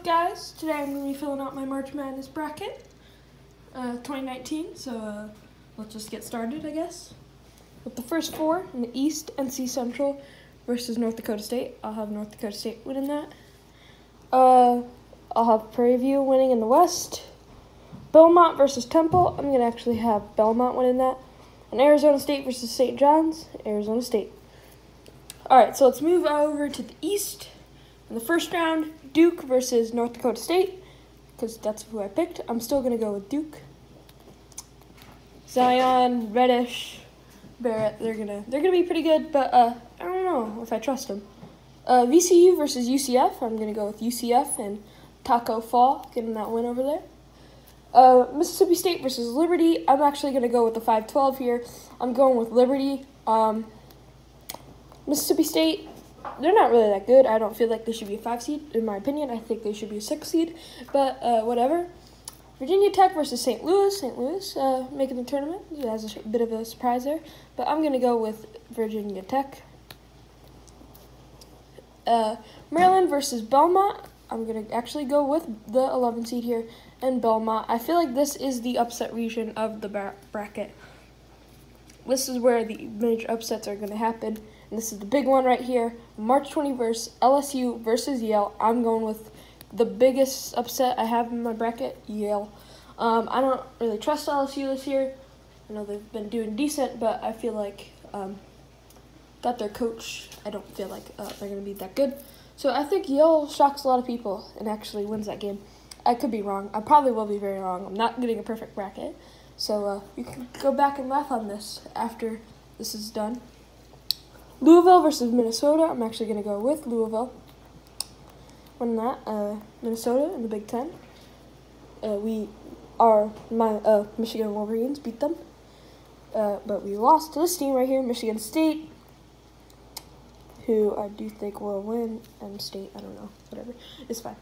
guys? Today I'm going to be filling out my March Madness bracket 2019, so let's just get started, I guess. With the first four in the East, NC Central versus North Dakota State. I'll have North Dakota State winning that. I'll have Prairie View winning in the West. Belmont versus Temple. I'm going to actually have Belmont winning that. And Arizona State versus St. John's. Arizona State. Alright, so let's move over to the East. In the first round, Duke versus North Dakota State, because that's who I picked. I'm still going to go with Duke. Zion, Reddish, Barrett, they're gonna be pretty good, but I don't know if I trust them. VCU versus UCF, I'm going to go with UCF and Taco Fall, getting that win over there. Mississippi State versus Liberty, I'm actually going to go with the 5-12 here. I'm going with Liberty. Mississippi State, they're not really that good. I don't feel like they should be a 5 seed, in my opinion. I think they should be a 6 seed, but whatever. Virginia Tech versus St. Louis. St. Louis making the tournament. It has a bit of a surprise there, but I'm going to go with Virginia Tech. Maryland versus Belmont. I'm going to actually go with the 11 seed here and Belmont. I feel like this is the upset region of the bracket. This is where the major upsets are going to happen. And this is the big one right here. March 21st, LSU versus Yale. I'm going with the biggest upset I have in my bracket, Yale. I don't really trust LSU this year. I know they've been doing decent, but I feel like got their coach. I don't feel like they're going to be that good. So I think Yale shocks a lot of people and actually wins that game. I could be wrong. I probably will be very wrong. I'm not getting a perfect bracket. So you can go back and laugh on this after this is done. Louisville versus Minnesota. I'm actually going to go with Louisville. Won that. Minnesota in the Big Ten. My Michigan Wolverines beat them. But we lost to this team right here, Michigan State, who I do think will win. State, I don't know. Whatever. It's fine.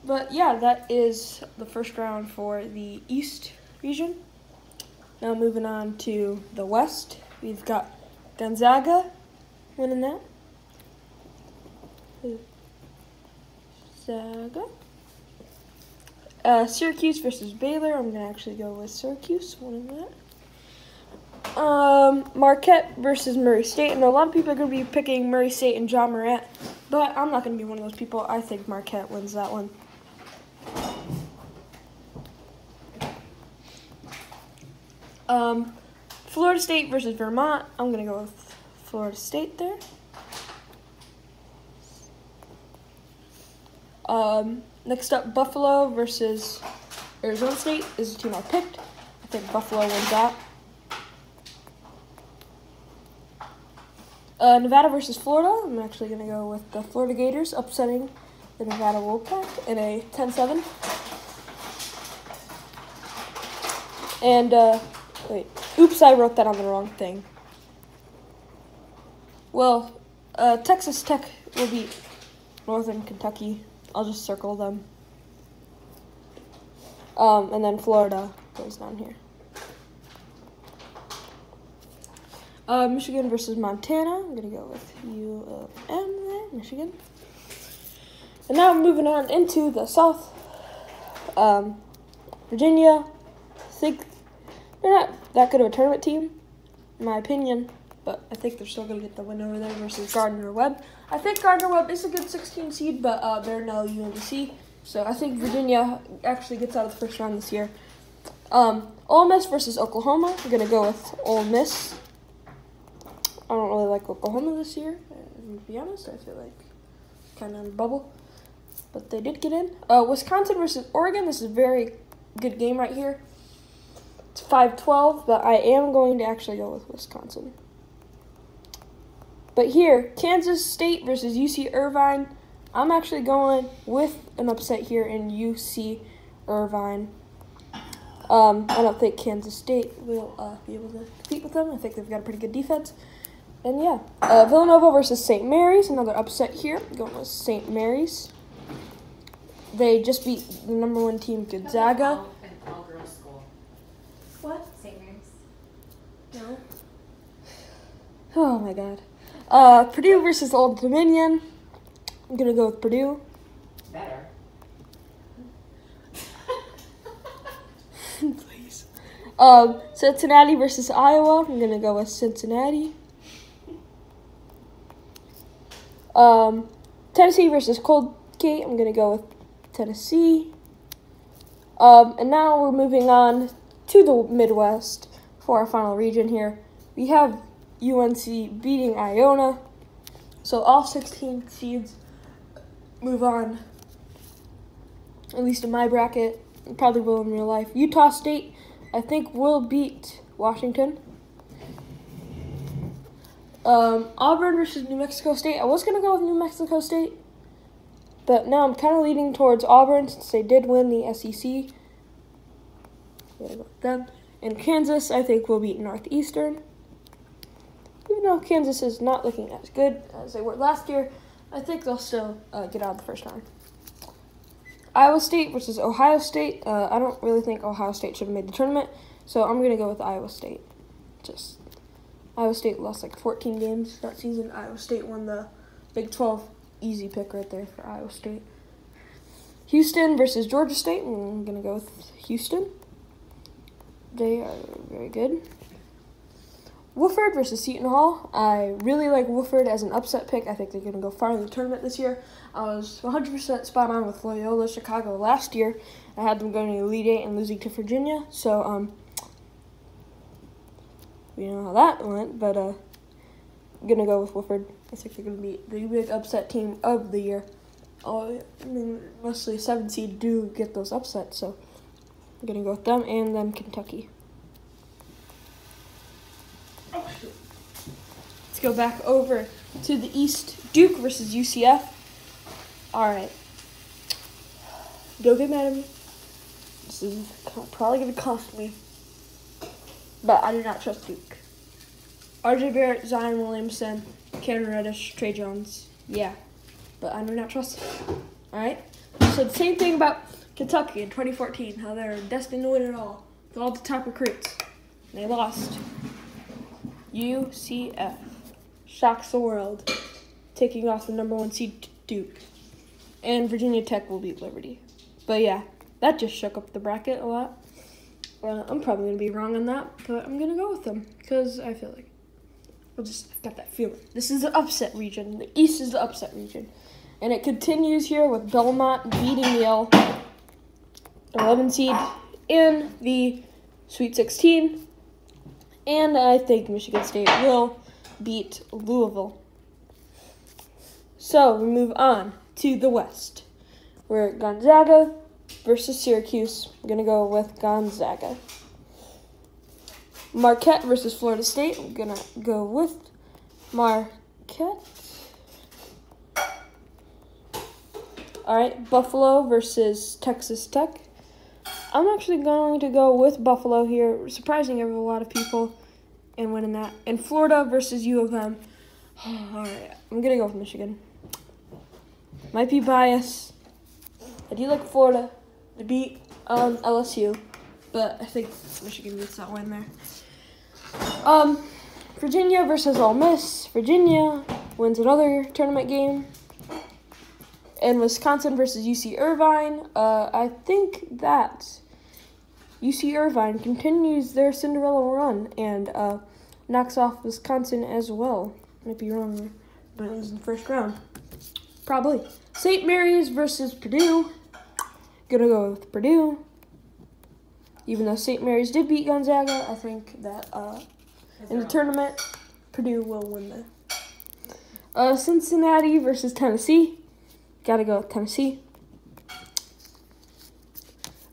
But yeah, that is the first round for the East region. Now moving on to the West. We've got Gonzaga winning that. Syracuse versus Baylor. I'm going to actually go with Syracuse winning that. Marquette versus Murray State. And a lot of people are going to be picking Murray State and John Morant, but I'm not going to be one of those people. I think Marquette wins that one. Florida State versus Vermont. I'm going to go with Florida State there. Next up, Buffalo versus Arizona State is the team I picked. I think Buffalo wins that. Nevada versus Florida. I'm actually going to go with the Florida Gators upsetting the Nevada Wolfpack in a 10-7. And, wait. Oops, I wrote that on the wrong thing. Well, Texas Tech will beat Northern Kentucky. I'll just circle them. And then Florida goes down here. Michigan versus Montana. I'm going to go with U of M there, Michigan. And now we're moving on into the South. Virginia, I think they're not that good of a tournament team, in my opinion, but I think they're still going to get the win over there versus Gardner-Webb. I think Gardner-Webb is a good 16 seed, but they're no UMBC. So I think Virginia actually gets out of the first round this year. Ole Miss versus Oklahoma. We're going to go with Ole Miss. I don't really like Oklahoma this year, to be honest. I feel like kind of on the bubble. But they did get in. Wisconsin versus Oregon. This is a very good game right here. It's 5-12, but I am going to actually go with Wisconsin. But here, Kansas State versus UC Irvine. I'm actually going with an upset here in UC Irvine. I don't think Kansas State will be able to compete with them. I think they've got a pretty good defense. And yeah, Villanova versus St. Mary's. Another upset here. Going with St. Mary's. They just beat the #1 team, Gonzaga. All-girls school. What? St. Mary's. No. Oh my God. Purdue versus Old Dominion. I'm gonna go with Purdue. Better. Cincinnati versus Iowa. I'm going to go with Cincinnati. Tennessee versus Colgate. I'm going to go with Tennessee. And now we're moving on to the Midwest for our final region here. We have UNC beating Iona. So all 16 seeds move on, at least in my bracket. Probably will in real life. Utah State, I think, will beat Washington. Auburn versus New Mexico State. I was going to go with New Mexico State, but now I'm kind of leaning towards Auburn since they did win the SEC. What about them? And Kansas, I think, will beat Northeastern. Even though Kansas is not looking as good as they were last year, I think they'll still get out of the first round. Iowa State versus Ohio State. I don't really think Ohio State should have made the tournament, so I'm going to go with Iowa State. Iowa State lost like 14 games that season. Iowa State won the Big 12. Easy pick right there for Iowa State. Houston versus Georgia State. I'm going to go with Houston. They are very good. Wofford versus Seton Hall. I really like Wofford as an upset pick. I think they're going to go far in the tournament this year. I was 100% spot on with Loyola Chicago last year. I had them going to the Elite Eight and losing to Virginia. So, you know how that went. But I'm going to go with Wofford. I think they're going to be the big upset team of the year. Mostly 7 seed do get those upsets. So, I'm going to go with them and then Kentucky. Let's go back over to the East. Duke versus UCF. All right. Don't get mad at me. This is probably going to cost me. But I do not trust Duke. RJ Barrett, Zion Williamson, Cameron Reddish, Trey Jones. Yeah. But I do not trust them. All right. So the same thing about Kentucky in 2014. How they're destined to win it all. With all the top recruits. They lost. UCF shocks the world, taking off the #1 seed Duke. And Virginia Tech will beat Liberty. But yeah, that just shook up the bracket a lot. I'm probably going to be wrong on that, but I'm going to go with them because I feel like I've got that feeling. This is the upset region. The East is the upset region. And it continues here with Belmont beating Yale, 11 seed in the Sweet 16. And I think Michigan State will beat Louisville. So we move on to the West. We're Gonzaga versus Syracuse. I'm going to go with Gonzaga. Marquette versus Florida State. I'm going to go with Marquette. All right, Buffalo versus Texas Tech. I'm actually going to go with Buffalo here, surprising a lot of people and winning that. And Florida versus U of M. All right, I'm going to go with Michigan. Might be biased. I do like Florida to beat LSU, but I think Michigan gets that win there. Virginia versus Ole Miss. Virginia wins another tournament game. And Wisconsin versus UC Irvine. I think that UC Irvine continues their Cinderella run and knocks off Wisconsin as well. Might be wrong there, but it was in the first round. Probably. St. Mary's versus Purdue. Gonna go with Purdue. Even though St. Mary's did beat Gonzaga, I think that in the tournament, Purdue will win there. Cincinnati versus Tennessee. Gotta go with Tennessee.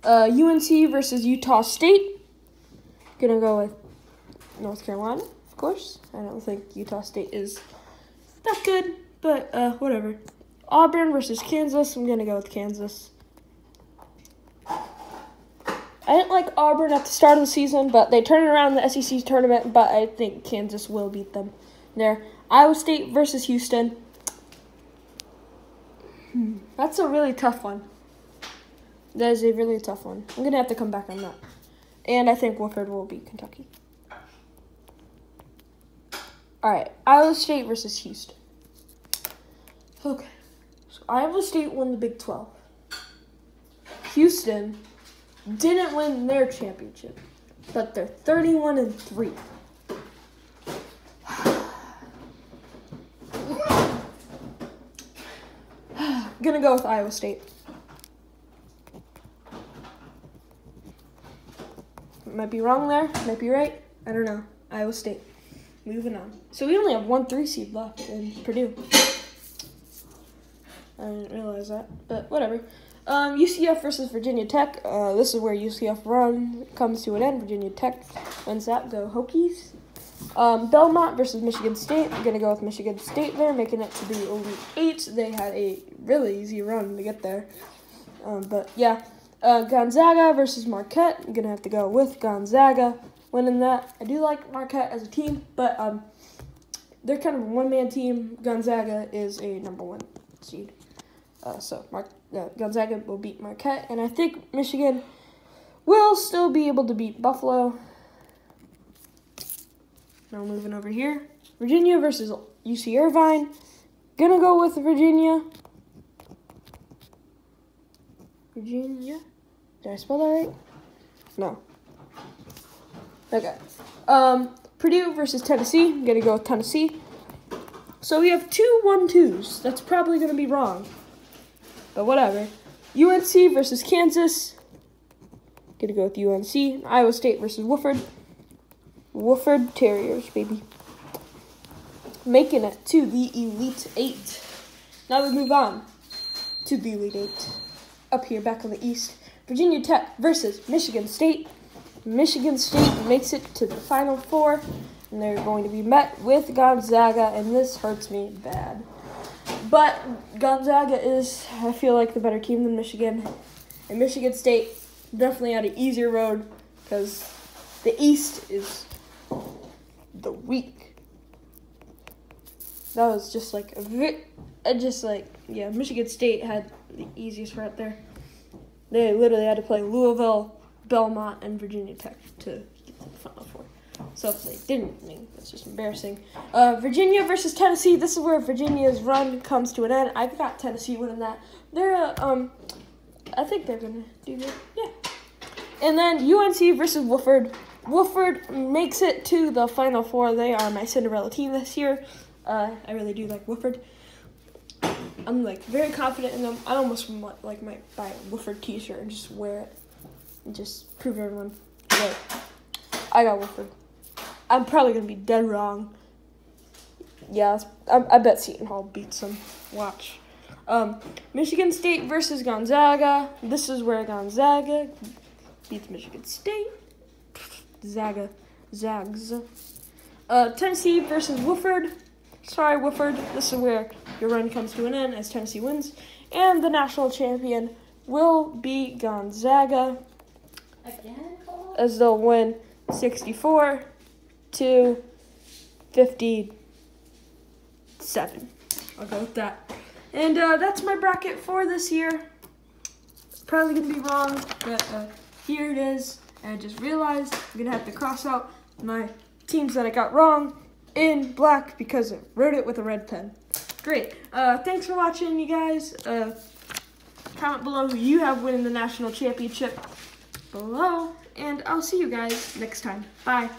UNC versus Utah State. Gonna go with North Carolina, of course. I don't think Utah State is that good, but whatever. Auburn versus Kansas. I'm gonna go with Kansas. I didn't like Auburn at the start of the season, but they turned around the SEC tournament, but I think Kansas will beat them there. Iowa State versus Houston. That's a really tough one. That is a really tough one. I'm going to have to come back on that. And I think Wofford will beat Kentucky. All right, Iowa State versus Houston. Okay, so Iowa State won the Big 12. Houston didn't win their championship. but they're 31-3. Gonna go with Iowa State. Might be wrong there, might be right. I don't know. Iowa State. Moving on. So we only have 1 3 seed left in Purdue. I didn't realize that, but whatever. UCF versus Virginia Tech. This is where UCF run comes to an end. Virginia Tech wins that. Go Hokies. Belmont versus Michigan State. I'm going to go with Michigan State there, making it to the Elite Eight. They had a really easy run to get there. But yeah. Gonzaga versus Marquette. I'm going to have to go with Gonzaga winning that. I do like Marquette as a team, but they're kind of a one-man team. Gonzaga is a #1 seed. So Gonzaga will beat Marquette, and I think Michigan will still be able to beat Buffalo. Now moving over here. Virginia versus UC Irvine. Gonna go with Virginia. Virginia. Did I spell that right? No. Okay. Purdue versus Tennessee. I'm gonna go with Tennessee. So we have 2 1-2s. That's probably gonna be wrong, but whatever. UNC versus Kansas. Gonna go with UNC. Iowa State versus Wofford. Wofford Terriers, baby. Making it to the Elite Eight. Now we move on to the Elite Eight. Up here, back on the East. Virginia Tech versus Michigan State. Michigan State makes it to the Final Four, and they're going to be met with Gonzaga, and this hurts me bad. But Gonzaga is, I feel like, the better team than Michigan. And Michigan State definitely had an easier road because the East is the weak. That was just like yeah, Michigan State had the easiest route there. They literally had to play Louisville, Belmont, and Virginia Tech to get to the Final Four. So if they didn't, I mean, that's just embarrassing. Virginia versus Tennessee. This is where Virginia's run comes to an end. I've got Tennessee winning that. They're I think they're gonna do good. Yeah. And then UNC versus Wofford. Wofford makes it to the Final Four. They are my Cinderella team this year. I really do like Wofford. I'm like very confident in them. I almost might buy a Wofford t-shirt and just wear it and just prove everyone right. I got Wofford. I'm probably gonna be dead wrong. Yeah, I bet Seton Hall beats them. Watch. Michigan State versus Gonzaga. This is where Gonzaga beats Michigan State. Zags. Tennessee versus Wofford. Sorry, Wofford. This is where your run comes to an end as Tennessee wins. And the national champion will be Gonzaga. Again? As they'll win 64-57. I'll go with that. And that's my bracket for this year. Probably going to be wrong, but here it is. And I just realized I'm going to have to cross out my teams that I got wrong in black because I wrote it with a red pen. Great. Thanks for watching, you guys. Comment below who you have winning the national championship below. And I'll see you guys next time. Bye.